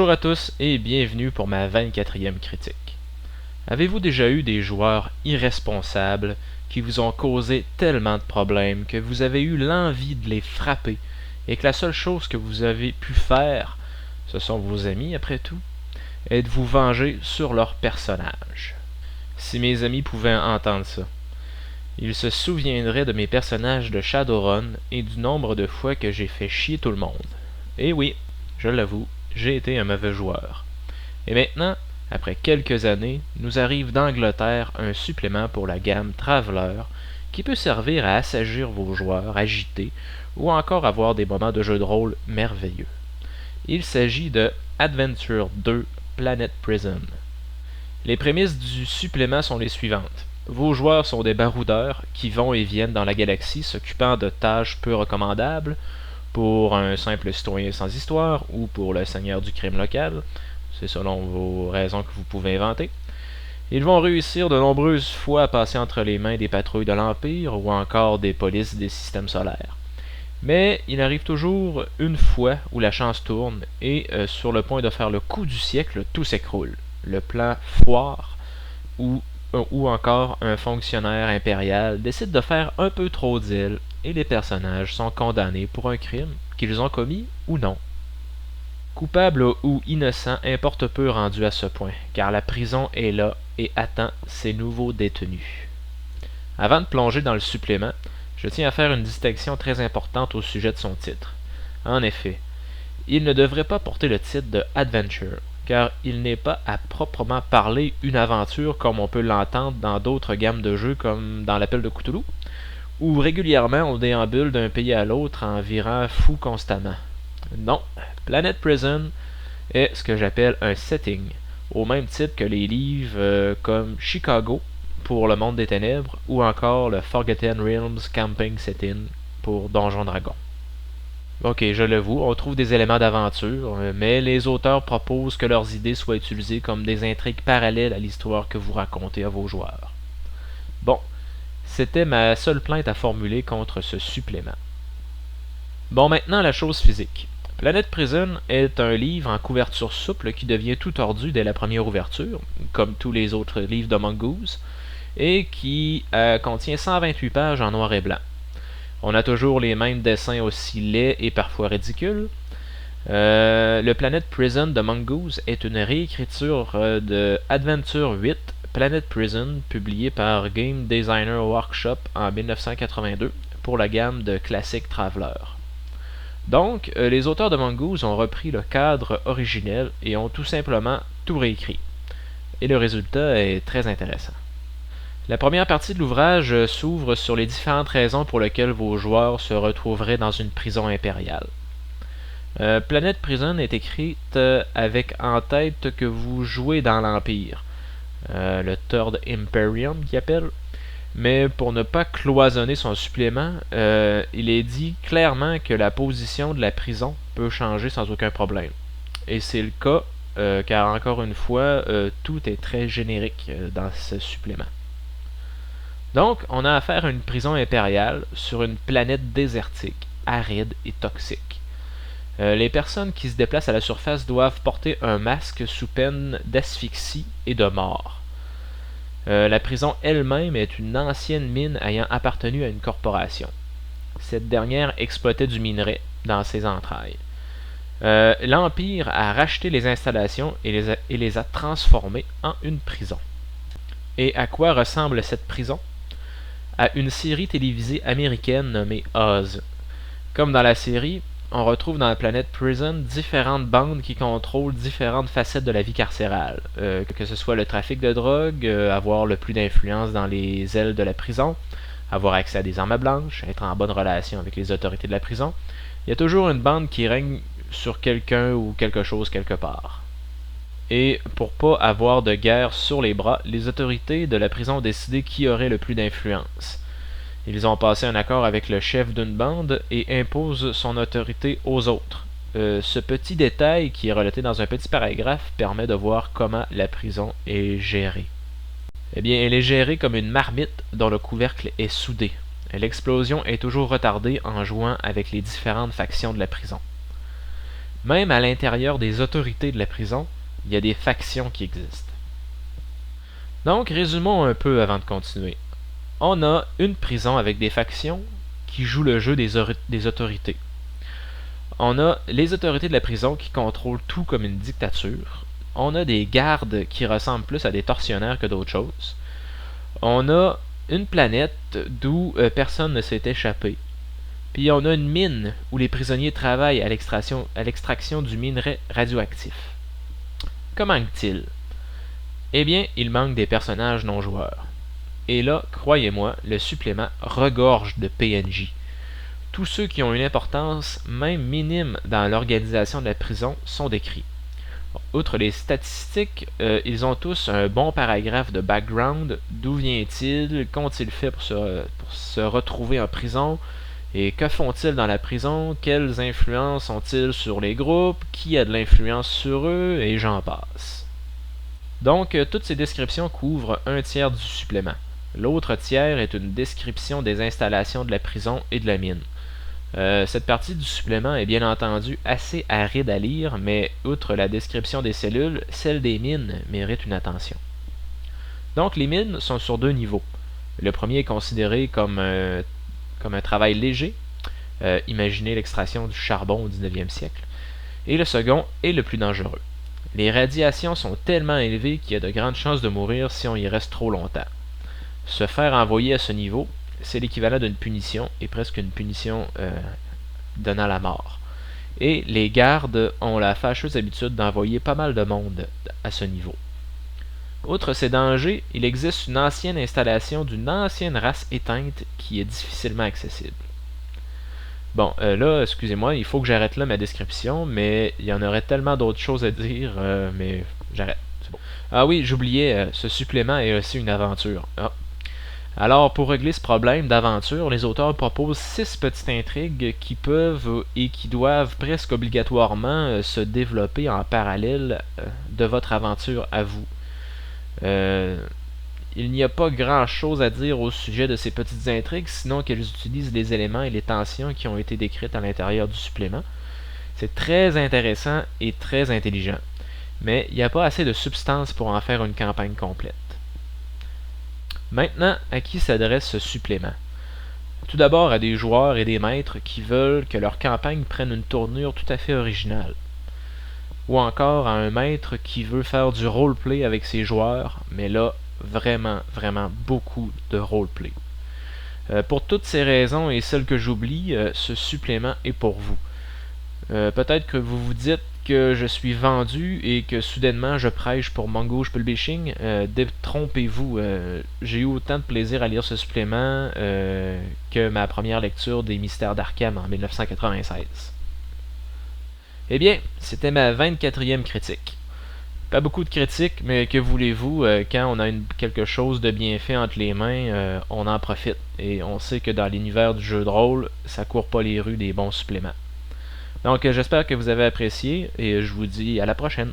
Bonjour à tous et bienvenue pour ma 24e critique. Avez-vous déjà eu des joueurs irresponsables qui vous ont causé tellement de problèmes que vous avez eu l'envie de les frapper et que la seule chose que vous avez pu faire, ce sont vos amis après tout, est de vous venger sur leur personnage? Si mes amis pouvaient entendre ça, ils se souviendraient de mes personnages de Shadowrun et du nombre de fois que j'ai fait chier tout le monde. Et oui, je l'avoue, j'ai été un mauvais joueur. Et maintenant, après quelques années, nous arrive d'Angleterre un supplément pour la gamme Traveler qui peut servir à assagir vos joueurs agités ou encore avoir des moments de jeu de rôle merveilleux. Il s'agit de Adventure 2 Planet Prison. Les prémices du supplément sont les suivantes. Vos joueurs sont des baroudeurs qui vont et viennent dans la galaxie s'occupant de tâches peu recommandables pour un simple citoyen sans histoire ou pour le seigneur du crime local. C'est selon vos raisons que vous pouvez inventer. Ils vont réussir de nombreuses fois à passer entre les mains des patrouilles de l'Empire ou encore des polices des systèmes solaires. Mais il arrive toujours une fois où la chance tourne et sur le point de faire le coup du siècle, tout s'écroule. Le plan foire ou encore un fonctionnaire impérial décide de faire un peu trop d'îles et les personnages sont condamnés pour un crime qu'ils ont commis ou non. Coupable ou innocent importe peu rendu à ce point, car la prison est là et attend ses nouveaux détenus. Avant de plonger dans le supplément, je tiens à faire une distinction très importante au sujet de son titre. En effet, il ne devrait pas porter le titre de Adventure, car il n'est pas à proprement parler une aventure comme on peut l'entendre dans d'autres gammes de jeux comme dans l'Appel de Cthulhu, où régulièrement on déambule d'un pays à l'autre en virant fou constamment. Non, Planet Prison est ce que j'appelle un setting, au même titre que les livres comme Chicago pour le monde des ténèbres ou encore le Forgotten Realms Camping Setting pour Donjon Dragon. Ok, je l'avoue, on trouve des éléments d'aventure, mais les auteurs proposent que leurs idées soient utilisées comme des intrigues parallèles à l'histoire que vous racontez à vos joueurs. Bon, c'était ma seule plainte à formuler contre ce supplément. Bon, maintenant la chose physique. Planet Prison est un livre en couverture souple qui devient tout tordu dès la première ouverture, comme tous les autres livres de Mongoose, et qui contient 128 pages en noir et blanc. On a toujours les mêmes dessins aussi laids et parfois ridicules. Le Planet Prison de Mongoose est une réécriture de Adventure 8 Planet Prison, publié par Game Designer Workshop en 1982 pour la gamme de Classic Traveler. Donc, les auteurs de Mongoose ont repris le cadre originel et ont tout simplement tout réécrit. Et le résultat est très intéressant. La première partie de l'ouvrage s'ouvre sur les différentes raisons pour lesquelles vos joueurs se retrouveraient dans une prison impériale. Planet Prison est écrite avec en tête que vous jouez dans l'Empire, le Third Imperium qui appelle, mais pour ne pas cloisonner son supplément, il est dit clairement que la position de la prison peut changer sans aucun problème. Et c'est le cas, car encore une fois, tout est très générique dans ce supplément. Donc, on a affaire à une prison impériale sur une planète désertique, aride et toxique. Les personnes qui se déplacent à la surface doivent porter un masque sous peine d'asphyxie et de mort. La prison elle-même est une ancienne mine ayant appartenu à une corporation. Cette dernière exploitait du minerai dans ses entrailles. L'Empire a racheté les installations et les a transformées en une prison. Et à quoi ressemble cette prison? À une série télévisée américaine nommée Oz. Comme dans la série, on retrouve dans la Planet Prison différentes bandes qui contrôlent différentes facettes de la vie carcérale, que ce soit le trafic de drogue, avoir le plus d'influence dans les ailes de la prison, avoir accès à des armes blanches, être en bonne relation avec les autorités de la prison. Il y a toujours une bande qui règne sur quelqu'un ou quelque chose quelque part. Et pour pas avoir de guerre sur les bras, les autorités de la prison ont décidé qui aurait le plus d'influence. Ils ont passé un accord avec le chef d'une bande et imposent son autorité aux autres. Ce petit détail qui est relaté dans un petit paragraphe permet de voir comment la prison est gérée. Eh bien, elle est gérée comme une marmite dont le couvercle est soudé. L'explosion est toujours retardée en jouant avec les différentes factions de la prison. Même à l'intérieur des autorités de la prison, il y a des factions qui existent. Donc, résumons un peu avant de continuer. On a une prison avec des factions qui jouent le jeu des autorités. On a les autorités de la prison qui contrôlent tout comme une dictature. On a des gardes qui ressemblent plus à des tortionnaires que d'autres choses. On a une planète d'où personne ne s'est échappé. Puis on a une mine où les prisonniers travaillent à l'extraction du minerai radioactif. Que manque-t-il? Eh bien, il manque des personnages non joueurs. Et là, croyez-moi, le supplément regorge de PNJ. Tous ceux qui ont une importance, même minime, dans l'organisation de la prison sont décrits. Outre les statistiques, ils ont tous un bon paragraphe de background. D'où vient-il? Qu'ont-ils fait pour se retrouver en prison? Et que font-ils dans la prison? Quelles influences ont-ils sur les groupes? Qui a de l'influence sur eux? Et j'en passe. Donc, toutes ces descriptions couvrent un tiers du supplément. L'autre tiers est une description des installations de la prison et de la mine. Cette partie du supplément est bien entendu assez aride à lire, mais outre la description des cellules, celle des mines mérite une attention. Donc les mines sont sur deux niveaux. Le premier est considéré comme un travail léger, imaginez l'extraction du charbon au 19e siècle, et le second est le plus dangereux. Les radiations sont tellement élevées qu'il y a de grandes chances de mourir si on y reste trop longtemps. Se faire envoyer à ce niveau, c'est l'équivalent d'une punition, et presque une punition donnant la mort. Et les gardes ont la fâcheuse habitude d'envoyer pas mal de monde à ce niveau. Outre ces dangers, il existe une ancienne installation d'une ancienne race éteinte qui est difficilement accessible. Bon, là, excusez-moi, il faut que j'arrête là ma description, mais il y en aurait tellement d'autres choses à dire, mais j'arrête. C'est bon. Ah oui, j'oubliais, ce supplément est aussi une aventure. Ah. Alors, pour régler ce problème d'aventure, les auteurs proposent 6 petites intrigues qui peuvent et qui doivent presque obligatoirement se développer en parallèle de votre aventure à vous. Il n'y a pas grand-chose à dire au sujet de ces petites intrigues, sinon qu'elles utilisent les éléments et les tensions qui ont été décrites à l'intérieur du supplément. C'est très intéressant et très intelligent, mais il n'y a pas assez de substance pour en faire une campagne complète. Maintenant, à qui s'adresse ce supplément? Tout d'abord à des joueurs et des maîtres qui veulent que leur campagne prenne une tournure tout à fait originale. Ou encore à un maître qui veut faire du roleplay avec ses joueurs, mais là, vraiment beaucoup de roleplay. Pour toutes ces raisons et celles que j'oublie, ce supplément est pour vous. Peut-être que vous vous dites que je suis vendu et que soudainement je prêche pour Mongoosh Publishing. Détrompez-vous, j'ai eu autant de plaisir à lire ce supplément que ma première lecture des Mystères d'Arkham en 1996. Eh bien, c'était ma 24e critique. Pas beaucoup de critiques, mais que voulez-vous, quand on a quelque chose de bien fait entre les mains, on en profite. Et on sait que dans l'univers du jeu de rôle, ça court pas les rues des bons suppléments. Donc j'espère que vous avez apprécié et je vous dis à la prochaine.